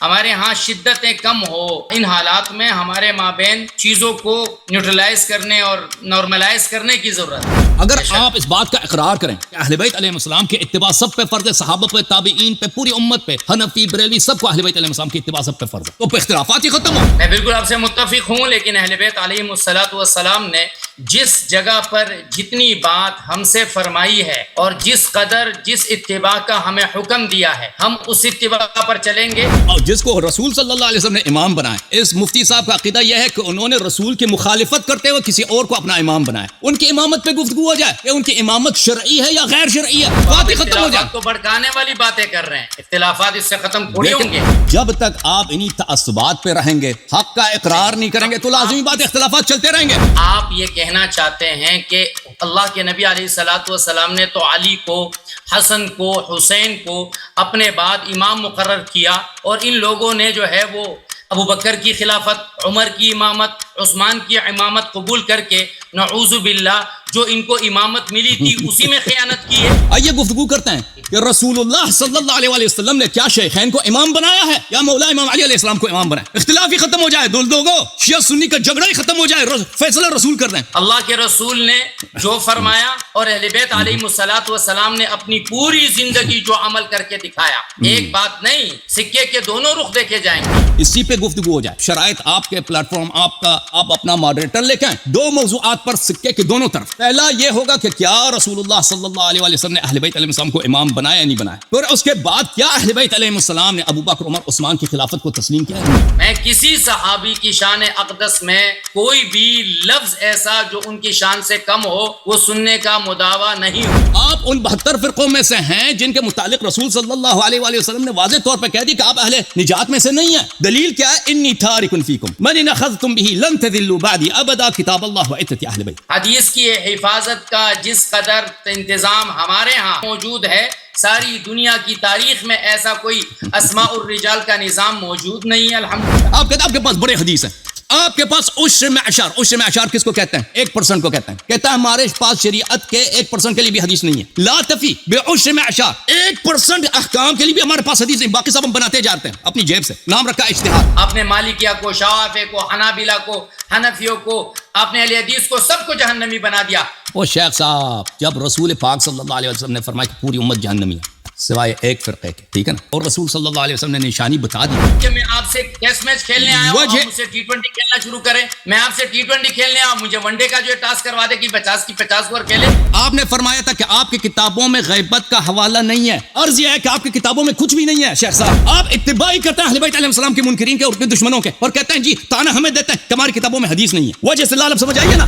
ہمارے ہاں شدتیں کم ہو، ان حالات میں ہمارے مابین چیزوں کو نیوٹرلائز کرنے اور نارملائز کرنے کی ضرورت ہے۔ اگر آپ اس بات کا اقرار کریں کہ اہل بیت علیہ السلام کی اتباع سب پہ فرض ہے، صحابہ پہ، تابعین پہ، پوری امت پہ، حنفی بریلوی سب کو اہل بیت علیہ السلام کی اتباع سب پہ فرض ہے، تو اختلافات ہی ختم ہو۔ میں بالکل آپ سے متفق ہوں، لیکن اہل بیت علیہم السلام نے جس جگہ پر جتنی بات ہم سے فرمائی ہے اور جس قدر جس اتباع کا ہمیں حکم دیا ہے، ہم اس اتباع پر چلیں گے۔ اور جس کو رسول صلی اللہ علیہ وسلم نے امام بنایا، اس مفتی صاحب کا عقیدہ یہ ہے کہ انہوں نے رسول کی مخالفت کرتے ہوئے کسی اور کو اپنا امام بنایا، ان کی امامت پہ گفتگو ہو جائے کہ ان کی امامت شرعی ہے یا غیر شرعی ہے، بات ہی ختم ہو جائے۔ کو بھڑکانے والی باتیں کر رہے ہیں، اختلافات اس سے ختم تھوڑی ہوں گے۔ جب تک آپ انہی تعصبات پہ رہیں گے، حق کا اقرار نہیں کریں گے، تو لازمی بات اختلافات چلتے رہیں گے۔ آپ یہ کہنا چاہتے ہیں کہ اللہ کے نبی علیہ الصلوۃ والسلام نے تو علی کو، حسن کو، حسین کو اپنے بعد امام مقرر کیا، اور ان لوگوں نے جو ہے وہ ابو بکر کی خلافت، عمر کی امامت، عثمان کی امامت قبول کر کے نعوذ باللہ جو ان کو امامت ملی تھی اسی میں خیانت کی ہے۔ آئیے گفتگو کرتے ہیں کہ رسول اللہ صلی اللہ علیہ وسلم نے کیا شیخین کو امام بنایا ہے یا مولا امام علی علیہ السلام کو امام بنایا؟ اختلاف ہی ختم ہو جائے، دو شیعہ سنی کا جھگڑا ہی ختم ہو جائے، فیصلہ رسول کر دیں۔ اللہ کے رسول نے جو فرمایا اور اہل بیت علیہم الصلوۃ والسلام نے اپنی پوری زندگی جو عمل کر کے دکھایا، ایک بات نہیں، سکے کے دونوں رخ دیکھے جائیں گے۔ اسی پہ گفتگو ہو جائے، شرائط آپ کے، پلیٹ فارم آپ کا، آپ اپنا ماڈریٹر لے کے آئیں، دو موضوعات پر سکے کے دونوں طرف۔ پہلا یہ ہوگا کہ کیا رسول اللہ صلی اللہ علیہ وسلم نے اہل بیت علیہ السلام کو امام بنایا یا نہیں بنایا، پھر اس کے بعد کیا اہل بیت علیہ السلام نے ابو بکر، عمر، عثمان کی خلافت کو تسلیم کیا ہے؟ میں کسی صحابی کی شان اقدس میں کوئی بھی لفظ ایسا جو ان کی شان سے کم ہو وہ سننے کا مدعا نہیں ہو۔ آپ ان 72 فرقوں میں سے ہیں جن کے متعلق رسول صلی اللہ علیہ وآلہ وسلم نے واضح طور پر کہہ دی کہ آپ اہل نجات میں سے نہیں ہیں۔ دلیل کیا ہے؟ انی تارک فیکم من ان اخذتم به لن تذلوا بعدی ابدا، کتاب اللہ و عترتی اہل بیت۔ حدیث کی حفاظت کا جس قدر انتظام ہمارے ہاں موجود ہے، ساری دنیا کی تاریخ میں ایسا کوئی اسماء الرجال کا نظام موجود نہیں ہے الحمدللہ۔ آپ کہتے ہیں آپ کے پاس بڑے حدیث ہیں، آپ کے پاس عشر معشار، عشر معشار کس کو کہتے ہیں؟ 1% کو کہتے ہیں، کہتا ہے ہمارے پاس شریعت کے 1% کے لیے بھی حدیث نہیں ہے۔ لا تفی بعشر معشار، 1% احکام کے لیے بھی ہمارے پاس حدیث نہیں، باقی سب ہم بناتے جاتے ہیں اپنی جیب سے، نام رکھا اجتہاد۔ آپ نے مالکیہ کو، شوافع کو، حنابلہ کو، حنفیوں کو، آپ نے اہل حدیث کو سب کو جہنمی بنا دیا۔ وہ شیخ صاحب، جب رسول پاک صلی اللہ علیہ وسلم نے فرمایا کہ پوری امت جہنمی ہے سوائے ایک فرقے کے، ٹھیک ہے نا، اور رسول صلی اللہ علیہ وسلم نے نشانی بتا دی کہ میں آپ سے ٹیسٹ میچ کھیلنے آیا ہوں، آپ مجھ سے T20 کھیلنا شروع کریں، میں آپ سے T20 کھیلنے آیا ہوں، مجھے ون ڈے کا جو ٹاسک کروا دے کہ 50 کی 50 اوور کھیلے۔ آپ نے فرمایا تھا کہ آپ کی کتابوں میں غیبت کا حوالہ نہیں ہے، عرض یہ ہے کہ آپ کی کتابوں میں کچھ بھی نہیں ہے۔ شیخ صاحب، آپ اتباعی کرتے ہیں اہل بیت علیہ السلام کے منکرین کے اور اپنے دشمنوں کے، اور کہتے ہیں جی تانا ہمیں دیتے ہیں کہ ہماری کتابوں میں حدیث نہیں ہے، وجہ سے لالب سمجھ آئیے نا۔